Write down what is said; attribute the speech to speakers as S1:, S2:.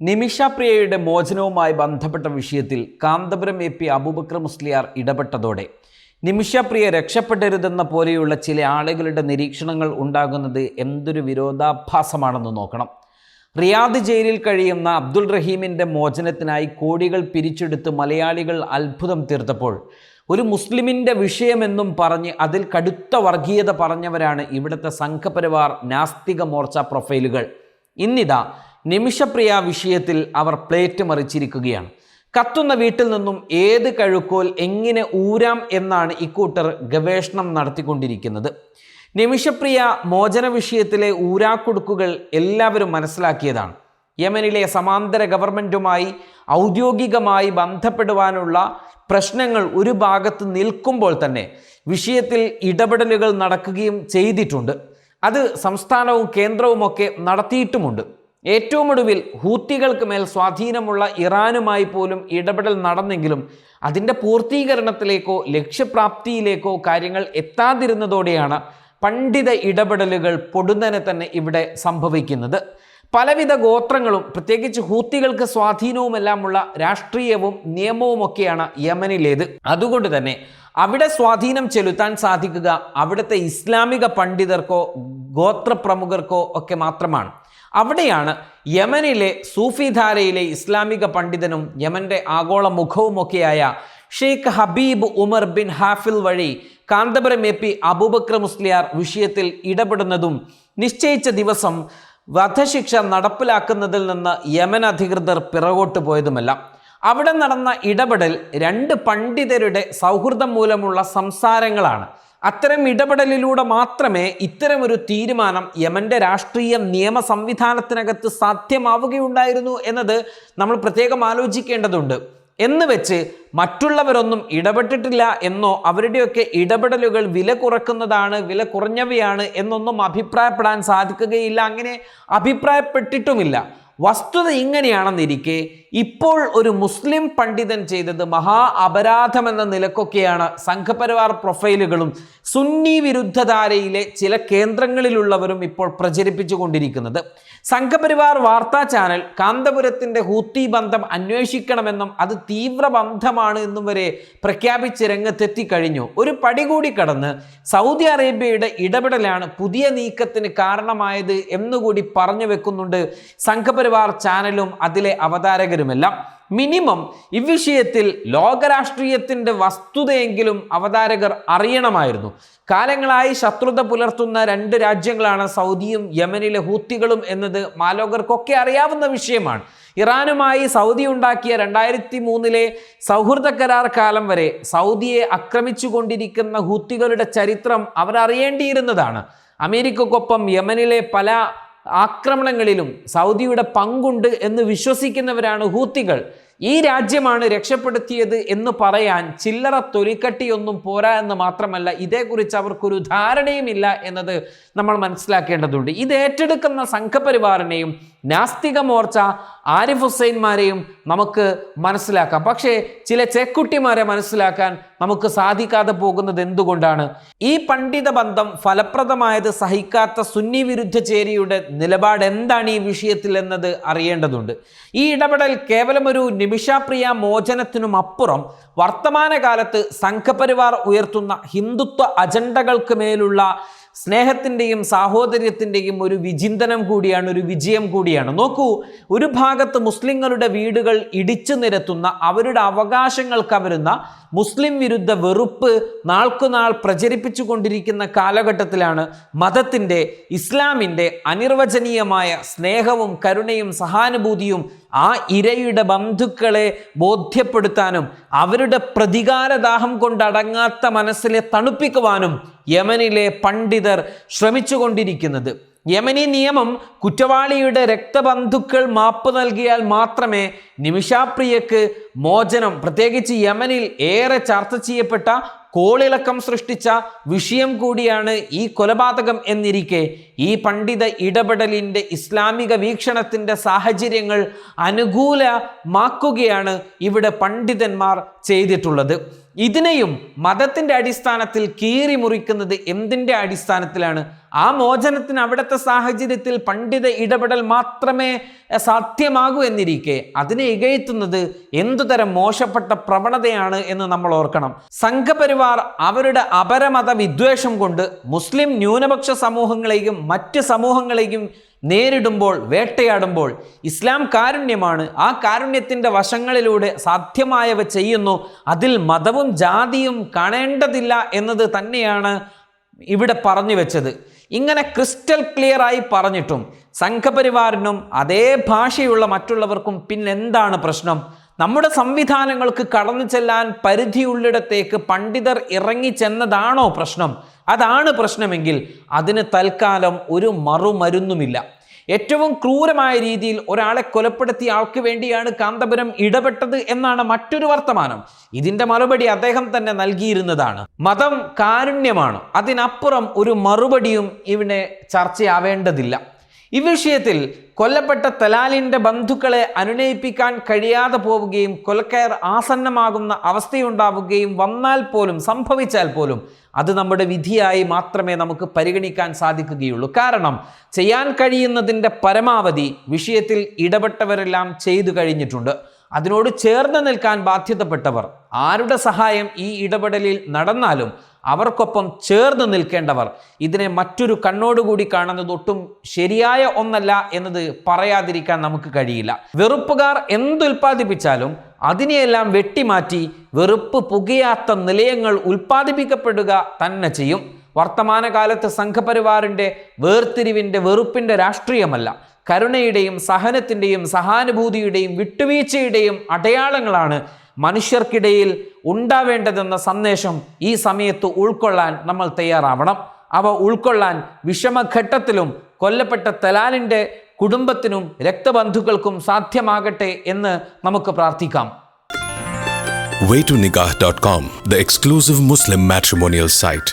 S1: നിമിഷ പ്രിയയുടെ മോചനവുമായി ബന്ധപ്പെട്ട വിഷയത്തിൽ കാന്തപുരം എ പി അബൂബക്കർ മുസ്ലിയാർ ഇടപെട്ടതോടെ നിമിഷ പ്രിയ രക്ഷപ്പെടരുതെന്ന പോലെയുള്ള ചില ആളുകളുടെ നിരീക്ഷണങ്ങൾ ഉണ്ടാകുന്നത് എന്തൊരു വിരോധാഭാസമാണെന്ന് നോക്കണം. റിയാദ് ജയിലിൽ കഴിയുന്ന അബ്ദുൾ റഹീമിൻ്റെ മോചനത്തിനായി കോടികൾ പിരിച്ചെടുത്ത് മലയാളികൾ അത്ഭുതം തീർത്തപ്പോൾ ഒരു മുസ്ലിമിൻ്റെ വിഷയമെന്നും പറഞ്ഞ് അതിൽ കടുത്ത വർഗീയത പറഞ്ഞവരാണ് ഇവിടുത്തെ സംഘപരിവാർ നാസ്തിക മോർച്ച പ്രൊഫൈലുകൾ. ഇന്നിതാ നിമിഷപ്രിയ വിഷയത്തിൽ അവർ പ്ലേറ്റ് മറിച്ചിരിക്കുകയാണ്. കത്തുന്ന വീട്ടിൽ നിന്നും ഏത് കഴുക്കോൽ എങ്ങനെ ഊരാം എന്നാണ് ഇക്കൂട്ടർ ഗവേഷണം നടത്തിക്കൊണ്ടിരിക്കുന്നത്. നിമിഷപ്രിയ മോചന വിഷയത്തിലെ ഊരാക്കുടുക്കുകൾ എല്ലാവരും മനസ്സിലാക്കിയതാണ്. യമനിലെ സമാന്തര ഗവൺമെൻറ്റുമായി ഔദ്യോഗികമായി ബന്ധപ്പെടുവാനുള്ള പ്രശ്നങ്ങൾ ഒരു ഭാഗത്ത് നിൽക്കുമ്പോൾ തന്നെ വിഷയത്തിൽ ഇടപെടലുകൾ നടക്കുകയും ചെയ്തിട്ടുണ്ട്. അത് സംസ്ഥാനവും കേന്ദ്രവുമൊക്കെ നടത്തിയിട്ടുമുണ്ട്. ഏറ്റവും ഒടുവിൽ ഹൂത്തികൾക്ക് മേൽ സ്വാധീനമുള്ള ഇറാനുമായി പോലും ഇടപെടൽ നടന്നെങ്കിലും അതിൻ്റെ പൂർത്തീകരണത്തിലേക്കോ ലക്ഷ്യപ്രാപ്തിയിലേക്കോ കാര്യങ്ങൾ എത്താതിരുന്നതോടെയാണ് പണ്ഡിത ഇടപെടലുകൾ പൊടുന്നനെ തന്നെ ഇവിടെ സംഭവിക്കുന്നത്. പലവിധ ഗോത്രങ്ങളും പ്രത്യേകിച്ച് ഹൂത്തികൾക്ക് സ്വാധീനവുമെല്ലാമുള്ള രാഷ്ട്രീയവും നിയമവുമൊക്കെയാണ് യമനിലേത്. അതുകൊണ്ട് തന്നെ അവിടെ സ്വാധീനം ചെലുത്താൻ സാധിക്കുക അവിടുത്തെ ഇസ്ലാമിക പണ്ഡിതർക്കോ ഗോത്രപ്രമുഖർക്കോ ഒക്കെ മാത്രമാണ്. അവിടെയാണ് യമനിലെ സൂഫിധാരയിലെ ഇസ്ലാമിക പണ്ഡിതനും യമന്റെ ആഗോള മുഖവുമൊക്കെയായ ഷെയ്ഖ് ഹബീബ് ഉമർ ബിൻ ഹാഫിൽ വഴി കാന്തപുരം എ പി അബൂബക്കർ മുസ്ലിയാർ വിഷയത്തിൽ ഇടപെടുന്നതും നിശ്ചയിച്ച ദിവസം വധശിക്ഷ നടപ്പിലാക്കുന്നതിൽ നിന്ന് യമൻ അധികൃതർ പിറകോട്ട് പോയതുമല്ല. അവിടെ നടന്ന ഇടപെടൽ രണ്ട് പണ്ഡിതരുടെ സൗഹൃദം മൂലമുള്ള സംസാരങ്ങളാണ്. അത്തരം ഇടപെടലിലൂടെ മാത്രമേ ഇത്തരമൊരു തീരുമാനം യമന്റെ രാഷ്ട്രീയ നിയമ സംവിധാനത്തിനകത്ത് സാധ്യമാവുകയുണ്ടായിരുന്നു എന്നത് നമ്മൾ പ്രത്യേകം ആലോചിക്കേണ്ടതുണ്ട്. എന്ന് വെച്ച് മറ്റുള്ളവരൊന്നും ഇടപെട്ടിട്ടില്ല എന്നോ അവരുടെയൊക്കെ ഇടപെടലുകൾ വില വില കുറഞ്ഞവയാണ് എന്നൊന്നും അഭിപ്രായപ്പെടാൻ സാധിക്കുകയില്ല. അങ്ങനെ അഭിപ്രായപ്പെട്ടിട്ടുമില്ല. വസ്തുത ഇങ്ങനെയാണെന്നിരിക്കെ ഇപ്പോൾ ഒരു മുസ്ലിം പണ്ഡിതൻ ചെയ്തത് മഹാ അപരാധമെന്ന നിലക്കൊക്കെയാണ് സംഘപരിവാർ പ്രൊഫൈലുകളും സുന്നി വിരുദ്ധധാരയിലെ ചില കേന്ദ്രങ്ങളിലുള്ളവരും ഇപ്പോൾ പ്രചരിപ്പിച്ചുകൊണ്ടിരിക്കുന്നത്. സംഘപരിവാർ വാർത്താ ചാനൽ കാന്തപുരത്തിൻ്റെ ഹൂത്തി ബന്ധം അന്വേഷിക്കണമെന്നും അത് തീവ്ര ബന്ധമാണ് എന്നും വരെ പ്രഖ്യാപിച്ച് രംഗത്തെത്തിക്കഴിഞ്ഞു. ഒരു പടി കൂടി കടന്ന് സൗദി അറേബ്യയുടെ ഇടപെടലാണ് പുതിയ നീക്കത്തിന് കാരണമായത് എന്നുകൂടി പറഞ്ഞു വെക്കുന്നുണ്ട് സംഘപരിവാർ ചാനലും അതിലെ അവതാരകരുമെല്ലാം. മിനിമം ഇവിഷയത്തിൽ ലോകരാഷ്ട്രീയത്തിൻ്റെ വസ്തുതയെങ്കിലും അവതാരകർ അറിയണമായിരുന്നു. കാലങ്ങളായി ശത്രുത പുലർത്തുന്ന രണ്ട് രാജ്യങ്ങളാണ് സൗദിയും യമനിലെ ഹൂത്തികളും എന്നത് മാലോകർക്കൊക്കെ അറിയാവുന്ന വിഷയമാണ്. ഇറാനുമായി സൗദി ഉണ്ടാക്കിയ 2003 സൗഹൃദ കരാർ കാലം വരെ സൗദിയെ ആക്രമിച്ചു കൊണ്ടിരിക്കുന്ന ഹൂത്തികളുടെ ചരിത്രം അവരറിയേണ്ടിയിരുന്നതാണ്. അമേരിക്കക്കൊപ്പം യമനിലെ പല ആക്രമണങ്ങളിലും സൗദിയുടെ പങ്കുണ്ട് എന്ന് വിശ്വസിക്കുന്നവരാണ് ഹൂത്തികൾ. ഈ രാജ്യമാണ് രക്ഷപ്പെടുത്തിയത് എന്ന് പറയാൻ ചില്ലറ തൊലിക്കട്ടിയൊന്നും പോരാ എന്ന് മാത്രമല്ല, ഇതേക്കുറിച്ച് അവർക്കൊരു ധാരണയുമില്ല എന്നത് നമ്മൾ മനസ്സിലാക്കേണ്ടതുണ്ട്. ഇത് ഏറ്റെടുക്കുന്ന സംഘപരിവാറിനെയും നാസ്തിക മോർച്ച ആരിഫ് ഹുസൈന്മാരെയും നമുക്ക് മനസ്സിലാക്കാം. പക്ഷേ ചില ചെക്കുട്ടിമാരെ മനസ്സിലാക്കാൻ നമുക്ക് സാധിക്കാതെ പോകുന്നത് എന്തുകൊണ്ടാണ്? ഈ പണ്ഡിത ബന്ധം ഫലപ്രദമായത് സഹിക്കാത്ത സുന്നി വിരുദ്ധ ചേരിയുടെ നിലപാട് എന്താണ് ഈ വിഷയത്തിൽ എന്നത് അറിയേണ്ടതുണ്ട്. ഈ ഇടപെടൽ കേവലം ഒരു നിമിഷപ്രിയ മോചനത്തിനും അപ്പുറം വർത്തമാനകാലത്ത് സംഘപരിവാർ ഉയർത്തുന്ന ഹിന്ദുത്വ അജണ്ടകൾക്ക് മേലുള്ള സ്നേഹത്തിൻ്റെയും സാഹോദര്യത്തിൻ്റെയും ഒരു വിചിന്തനം കൂടിയാണ്, ഒരു വിജയം കൂടിയാണ്. നോക്കൂ, ഒരു ഭാഗത്ത് മുസ്ലിങ്ങളുടെ വീടുകൾ ഇടിച്ചു നിരത്തുന്ന അവരുടെ അവകാശങ്ങൾ കവരുന്ന മുസ്ലിം വിരുദ്ധ വെറുപ്പ് നാൾക്കുനാൾ പ്രചരിപ്പിച്ചു കൊണ്ടിരിക്കുന്ന കാലഘട്ടത്തിലാണ് മതത്തിൻ്റെ ഇസ്ലാമിൻ്റെ അനിർവചനീയമായ സ്നേഹവും കരുണയും സഹാനുഭൂതിയും ആ ഇരയുടെ ബന്ധുക്കളെ ബോധ്യപ്പെടുത്താനും അവരുടെ പ്രതികാരദാഹം കൊണ്ടടങ്ങാത്ത മനസ്സിലെ തണുപ്പിക്കുവാനും യമനിലെ പണ്ഡിതർ ശ്രമിച്ചുകൊണ്ടിരിക്കുന്നത്. യമനി നിയമം കുറ്റവാളിയുടെ രക്തബന്ധുക്കൾ മാപ്പ് നൽകിയാൽ മാത്രമേ നിമിഷപ്രിയക്ക് മോചനം, പ്രത്യേകിച്ച് യമനിൽ ഏറെ ചർച്ച ചെയ്യപ്പെട്ട കോളിളക്കം സൃഷ്ടിച്ച വിഷയം കൂടിയാണ് ഈ കൊലപാതകം എന്നിരിക്കെ ഈ പണ്ഡിത ഇടപെടലിൻ്റെ ഇസ്ലാമിക വീക്ഷണത്തിൻ്റെ സാഹചര്യങ്ങൾ അനുകൂലമാക്കുകയാണ് ഇവിടെ പണ്ഡിതന്മാർ ചെയ്തിട്ടുള്ളത്. ഇതിനെയും മതത്തിൻ്റെ അടിസ്ഥാനത്തിൽ കീറി മുറിക്കുന്നത് എന്തിൻ്റെ അടിസ്ഥാനത്തിലാണ്? ആ മോചനത്തിന് അവിടുത്തെ സാഹചര്യത്തിൽ പണ്ഡിത ഇടപെടൽ മാത്രമേ സാധ്യമാകൂ എന്നിരിക്കെ അതിനെ ഇകഴ്ത്തുന്നത് എന്തുതരം മോശപ്പെട്ട പ്രവണതയാണ് എന്ന് നമ്മൾ ഓർക്കണം. സംഘപരിവാർ അവരുടെ അപരമത വിദ്വേഷം കൊണ്ട് മുസ്ലിം ന്യൂനപക്ഷ സമൂഹങ്ങളെയും മറ്റ് സമൂഹങ്ങളെയും നേരിടുമ്പോൾ, വേട്ടയാടുമ്പോൾ ഇസ്ലാം കാരുണ്യമാണ്. ആ കാരുണ്യത്തിൻ്റെ വശങ്ങളിലൂടെ സാധ്യമായവ ചെയ്യുന്നു. അതിൽ മതവും ജാതിയും കാണേണ്ടതില്ല എന്നത് തന്നെയാണ് ഇവിടെ പറഞ്ഞു വെച്ചത്. ഇങ്ങനെ ക്രിസ്റ്റൽ ക്ലിയർ ആയി പറഞ്ഞിട്ടും സംഘപരിവാറിനും അതേ ഭാഷയുള്ള മറ്റുള്ളവർക്കും പിന്നെന്താണ് പ്രശ്നം? നമ്മുടെ സംവിധാനങ്ങൾക്ക് കടന്നു ചെല്ലാൻ പരിധിയുള്ളിടത്തേക്ക് പണ്ഡിതർ ഇറങ്ങിച്ചെന്നതാണോ പ്രശ്നം? അതാണ് പ്രശ്നമെങ്കിൽ അതിന് തൽക്കാലം ഒരു മറുമരുന്നുമില്ല. ഏറ്റവും ക്രൂരമായ രീതിയിൽ ഒരാളെ കൊലപ്പെടുത്തിയ ആൾക്ക് വേണ്ടിയാണ് കാന്തപുരം ഇടപെട്ടത് എന്നാണ് മറ്റൊരു വർത്തമാനം. ഇതിൻ്റെ മറുപടി അദ്ദേഹം തന്നെ നൽകിയിരുന്നതാണ്. മതം കാരുണ്യമാണ്, അതിനപ്പുറം ഒരു മറുപടിയും ഇവിടെ ചർച്ചയാവേണ്ടതില്ല. ഈ വിഷയത്തിൽ കൊല്ലപ്പെട്ട തലാലിൻ്റെ ബന്ധുക്കളെ അനുനയിപ്പിക്കാൻ കഴിയാതെ പോവുകയും കൊലക്കയർ ആസന്നമാകുന്ന അവസ്ഥയുണ്ടാവുകയും വന്നാൽ പോലും, സംഭവിച്ചാൽ പോലും അത് നമ്മുടെ വിധിയായി മാത്രമേ നമുക്ക് പരിഗണിക്കാൻ സാധിക്കുകയുള്ളൂ. കാരണം ചെയ്യാൻ കഴിയുന്നതിൻ്റെ പരമാവധി വിഷയത്തിൽ ഇടപെട്ടവരെല്ലാം ചെയ്തു കഴിഞ്ഞിട്ടുണ്ട്. അതിനോട് ചേർന്ന് നിൽക്കാൻ ബാധ്യതപ്പെട്ടവർ, ആരുടെ സഹായം ഈ ഇടപെടലിൽ നടന്നാലും അവർക്കൊപ്പം ചേർന്ന് നിൽക്കേണ്ടവർ ഇതിനെ മറ്റൊരു കണ്ണോടുകൂടി കാണുന്നത് ഒട്ടും ശരിയായ ഒന്നല്ല എന്നത് പറയാതിരിക്കാൻ നമുക്ക് കഴിയില്ല. വെറുപ്പുകാർ എന്തുൽപ്പാദിപ്പിച്ചാലും അതിനെയെല്ലാം വെട്ടിമാറ്റി വെറുപ്പ് പുകയാത്ത നിലയങ്ങൾ ഉൽപ്പാദിപ്പിക്കപ്പെടുക തന്നെ ചെയ്യും. വർത്തമാനകാലത്ത് സംഘപരിവാറിൻ്റെ വേർതിരിവിൻ്റെ, വെറുപ്പിൻ്റെ രാഷ്ട്രീയമല്ല, കരുണയുടെയും സഹനത്തിൻ്റെയും സഹാനുഭൂതിയുടെയും വിട്ടുവീഴ്ചയുടെയും അടയാളങ്ങളാണ് മനുഷ്യർക്കിടയിൽ ഉണ്ടാവേണ്ടതെന്ന സന്ദേശം ഈ സമയത്ത് ഉൾക്കൊള്ളാൻ നമ്മൾ തയ്യാറാവണം. അവ ഉൾക്കൊള്ളാൻ വിഷമഘട്ടത്തിലും കൊല്ലപ്പെട്ട തലാലിൻ്റെ കുടുംബത്തിനും രക്തബന്ധുക്കൾക്കും സാധ്യമാകട്ടെ എന്ന് നമുക്ക് പ്രാർത്ഥിക്കാം.
S2: waytonikah.com, the exclusive Muslim matrimonial site.